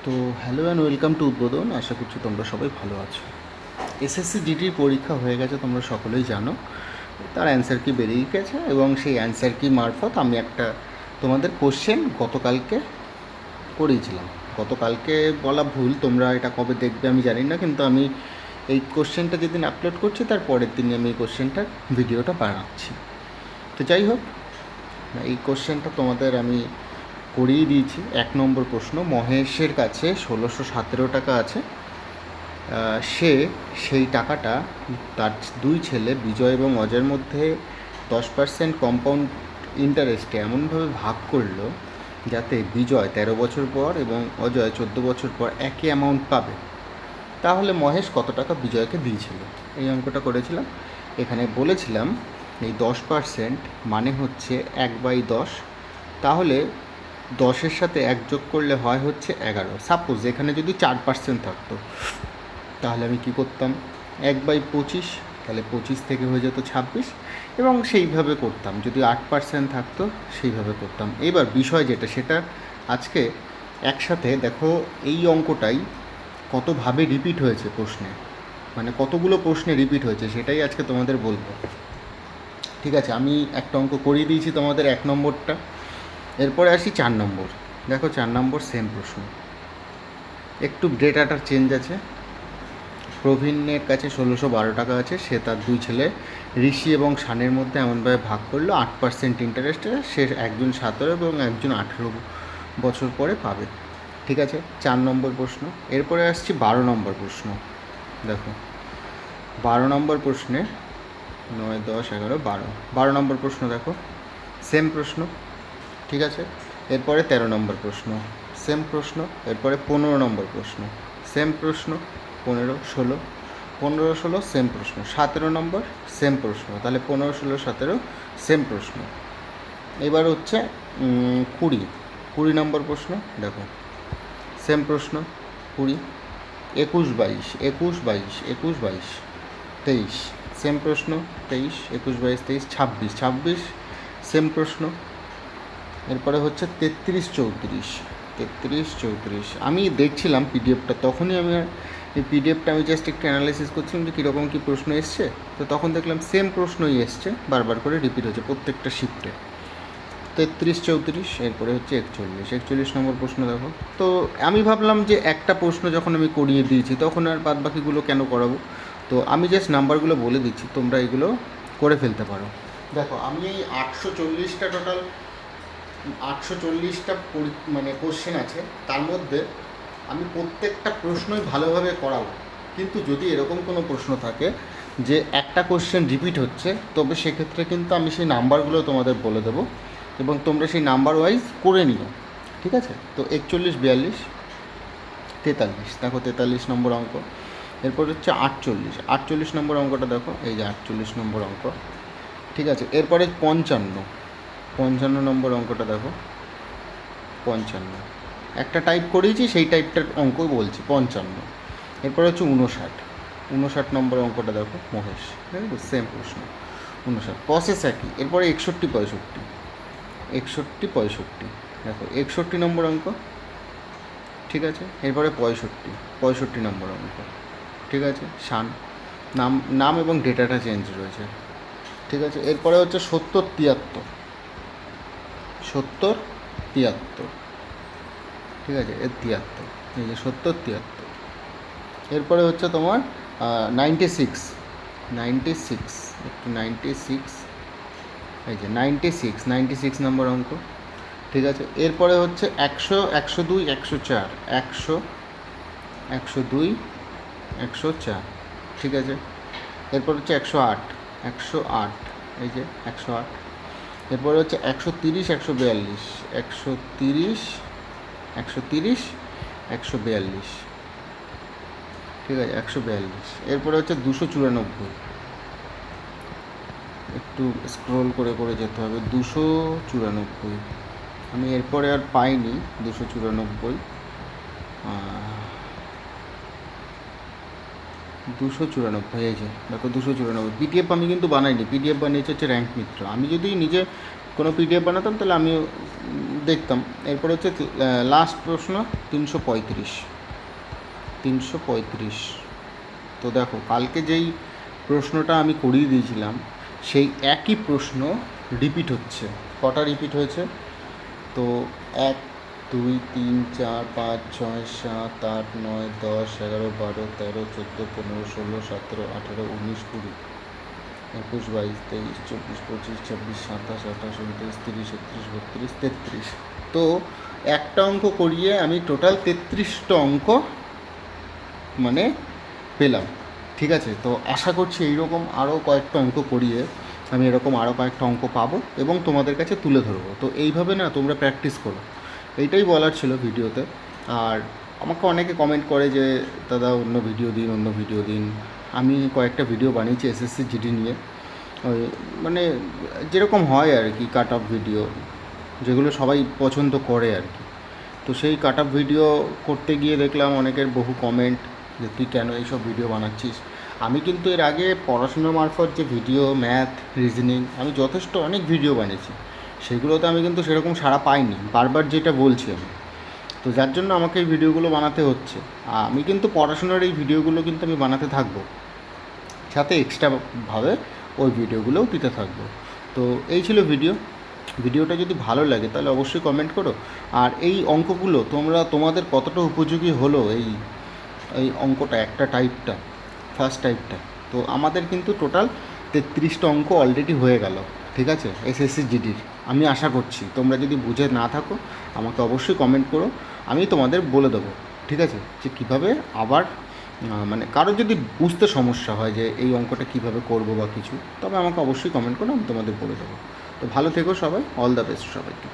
তো hello and welcome to উদ্বোধন। আশা করছি তোমরা সবাই ভালো আছো। এসএসসি জিডির পরীক্ষা হয়ে গেছে, তোমরা সকলেই জানো। তার অ্যান্সার কি বেরিয়ে গেছে এবং সেই অ্যান্সার কি মারফত আমি একটা তোমাদের কোশ্চেন গতকালকে করিয়েছিলাম। গতকালকে বলা ভুল, তোমরা এটা কবে দেখবে আমি জানি না, কিন্তু আমি এই কোশ্চেনটা যেদিন আপলোড করছি তার পরের দিনই আমি এই কোশ্চেনটার ভিডিওটা বানাচ্ছি। তো যাই হোক, এই কোশ্চেনটা তোমাদের আমি করিয়ে দিয়েছি। 1 নম্বর প্রশ্ন, মহেশের কাছে 1617 টাকা আছে। সে সেই টাকাটা তার দুই ছেলে বিজয় এবং অজয়ের মধ্যে 10% কম্পাউন্ড ইন্টারেস্টে এমনভাবে ভাগ করলো যাতে বিজয় 13 বছর পর এবং অজয় 14 বছর পর একই অ্যামাউন্ট পাবে। তাহলে মহেশ কত টাকা বিজয়কে দিয়েছিল? এই অঙ্কটা করেছিলাম। এখানে বলেছিলাম এই 10% মানে হচ্ছে 1/10। তাহলে 10-এর সাথে 1 যোগ করলে হয় হচ্ছে 11। সাপোজ এখানে যদি 4% থাকতো তাহলে আমি কি করতাম, 1/25, তাহলে 25 থেকে হয়ে যেত 26, এবং সেইভাবে করতাম। যদি 8% থাকতো সেইভাবে করতাম। এবার বিষয় যেটা, সেটা আজকে একসাথে দেখো, এই অঙ্কটাই কতভাবে রিপিট হয়েছে প্রশ্নে, মানে কতগুলো প্রশ্নে রিপিট হয়েছে সেটাই আজকে তোমাদের বলবো। ঠিক আছে, আমি একটা অঙ্ক করিয়ে দিয়েছি তোমাদের 1 নম্বরটা। এরপরে আসি 4 নম্বর। দেখো 4 নম্বর সেম প্রশ্ন, একটু ডেটাটার চেঞ্জ আছে। প্রবীণের কাছে 1612 টাকা আছে। সে তার দুই ছেলে ঋষি এবং শানের মধ্যে এমনভাবে ভাগ করলো 8% ইন্টারেস্টে সে একজন 17 এবং একজন 18 বছর পরে পাবে। ঠিক আছে, 4 নম্বর প্রশ্ন। এরপরে আসছি 12 নম্বর প্রশ্ন। দেখো 12 নম্বর প্রশ্নে 9, 10, 11, 12, 12 নম্বর প্রশ্ন দেখো, সেম প্রশ্ন। ঠিক আছে, এরপরে 13 নম্বর প্রশ্ন, সেম প্রশ্ন। এরপরে 15 নম্বর প্রশ্ন, সেম প্রশ্ন। 15, 16, 15, 16 সেম প্রশ্ন। 17 নম্বর সেম প্রশ্ন। তাহলে 15, 16, 17 সেম প্রশ্ন। এবার হচ্ছে 20, 20 নম্বর প্রশ্ন। দেখো সেম প্রশ্ন 20, 21, 22, 21, 22, 21, 22, 23 সেম প্রশ্ন। 23, 21, 22, 23, 26, 26 সেম প্রশ্ন। এরপরে হচ্ছে 33, 34, 33, 34। আমি দেখছিলাম পিডিএফটা, তখনই আমি এই পিডিএফটা আমি জাস্ট একটু অ্যানালাইসিস করছিলাম যে কীরকম কী প্রশ্ন এসছে। তো তখন দেখলাম সেম প্রশ্নই এসছে, বারবার করে রিপিট হচ্ছে প্রত্যেকটা শিফটে। 33, 34, এরপরে হচ্ছে 41, 41 নম্বর প্রশ্ন দেখো। তো আমি ভাবলাম যে একটা প্রশ্ন যখন আমি করিয়ে দিয়েছি তখন আর বাদ বাকিগুলো কেন করাবো। তো আমি জাস্ট নাম্বারগুলো বলে দিচ্ছি, তোমরা এগুলো করে ফেলতে পারো। দেখো আমি এই 840টা টোটাল 840টা মানে কোশ্চেন আছে, তার মধ্যে আমি প্রত্যেকটা প্রশ্নই ভালোভাবে করাবো। কিন্তু যদি এরকম কোনো প্রশ্ন থাকে যে একটা কোশ্চেন রিপিট হচ্ছে, তবে সেক্ষেত্রে কিন্তু আমি সেই নাম্বারগুলো তোমাদের বলে দেবো এবং তোমরা সেই নাম্বার ওয়াইজ করে নিও। ঠিক আছে, তো 41, 42, 43, দেখো 43 নম্বর অঙ্ক। এরপর হচ্ছে 48, 48 নম্বর অঙ্কটা দেখো, এই যে 48 নম্বর অঙ্ক। ঠিক আছে, এরপরে 55, 55 নম্বর অঙ্কটা দেখো, 55 একটা টাইপ করেছি, সেই টাইপটার অঙ্ক বলছি 55। এরপর হচ্ছে 59, 59 নম্বর অঙ্কটা দেখো, মহেশ। ঠিক আছে, সেম প্রশ্ন 59, প্রসেস একই। এরপরে 61, 65, 61, 65 দেখো 61 নম্বর অঙ্ক। ঠিক আছে, এরপরে 65, 65 নম্বর অঙ্ক। ঠিক আছে, শান, নাম নাম এবং ডেটাটা চেঞ্জ রয়েছে। ঠিক আছে, এরপরে হচ্ছে 70, 73, 70, 73। ঠিক আছে, এর 73, এই যে 70, 73। এরপরে হচ্ছে তোমার 96, 96, একটু 96, এই যে 96, 96 নম্বর অঙ্ক। ঠিক আছে, এরপরে হচ্ছে 100, 102, 104, 100, 102, 104। ঠিক আছে, এরপর হচ্ছে 108, 108, এই যে 108। এরপরে হচ্ছে 130, 142, 130, 130, 142। ঠিক আছে, 142। এরপরে হচ্ছে 294, একটু স্ক্রোল করে করে যেতে হবে। 294, আমি এরপরে আর পাইনি 294। 294, এই যে দেখো 294। পিডিএফ আমি কিন্তু বানাইনি, পিডিএফ বানিয়েছে হচ্ছে র্যাঙ্ক মিত্র। আমি যদি নিজে কোনো পিডিএফ বানাতাম তাহলে আমিও দেখতাম। এরপর হচ্ছে লাস্ট প্রশ্ন 335। তো দেখো কালকে যেই প্রশ্নটা আমি করিয়ে দিয়েছিলাম সেই একই প্রশ্ন রিপিট হচ্ছে। কটা রিপিট হয়েছে? তো 1 2 3 4 5 6 7 8 9 10 11 12 13 14 15 16 17 18 19 20 21 22 23 24 25 26 27 28 29 30 31 32 33। তো একটা অঙ্ক করিয়ে আমি টোটাল 33টা অঙ্ক মানে পেলাম। ঠিক আছে, তো আশা করছি এইরকম আরও কয়েকটা অঙ্ক করিয়ে আমি এরকম আরও কয়েকটা অঙ্ক পাবো এবং তোমাদের কাছে তুলে ধরবো। তো এইভাবে না তোমরা প্র্যাকটিস করো, এইটাই বলার ছিল ভিডিওতে। আর আমাকে অনেকে কমেন্ট করে যে দাদা অন্য ভিডিও দিন। আমি কয়েকটা ভিডিও বানিয়েছি এসএসসি জিডি নিয়ে, ওই মানে যেরকম হয় আর কি, কাট অফ ভিডিও, যেগুলো সবাই পছন্দ করে আর কি। তো সেই কাট অফ ভিডিও করতে গিয়ে দেখলাম অনেকের বহু কমেন্ট যে তুই কেন এইসব ভিডিও বানাচ্ছিস। আমি কিন্তু এর আগে পড়াশোনা মারফত যে ভিডিও, ম্যাথ, রিজনিং, আমি যথেষ্ট অনেক ভিডিও বানিয়েছি, সেগুলোতে আমি কিন্তু সেরকম সাড়া পাইনি, বারবার যেটা বলছি আমি। তো যার জন্য আমাকে এই ভিডিওগুলো বানাতে হচ্ছে। আমি কিন্তু পড়াশোনার এই ভিডিওগুলো কিন্তু আমি বানাতে থাকবো, সাথে এক্সট্রাভাবে ওই ভিডিওগুলোও দিতে থাকবো। তো এই ছিল ভিডিওটা যদি ভালো লাগে তাহলে অবশ্যই কমেন্ট করো। আর এই অঙ্কগুলো তোমাদের কতটা উপযোগী হলো, এই অঙ্কটা একটা টাইপটা, ফার্স্ট টাইপটা। তো আমাদের কিন্তু টোটাল 33টা অঙ্ক অলরেডি হয়ে গেল। ঠিক আছে, এসএসসি জিডির। আমি আশা করছি তোমরা যদি বুঝে না থাকো আমাকে অবশ্যই কমেন্ট করো, আমি তোমাদের বলে দেবো। ঠিক আছে, যে কীভাবে আবার মানে কারোর যদি বুঝতে সমস্যা হয় যে এই অঙ্কটা কীভাবে করবো বা কিছু, তবে আমাকে অবশ্যই কমেন্ট করো, আমি তোমাদের বলে দেবো। তো ভালো থেকো সবাই, অল দ্য বেস্ট সবাইকে।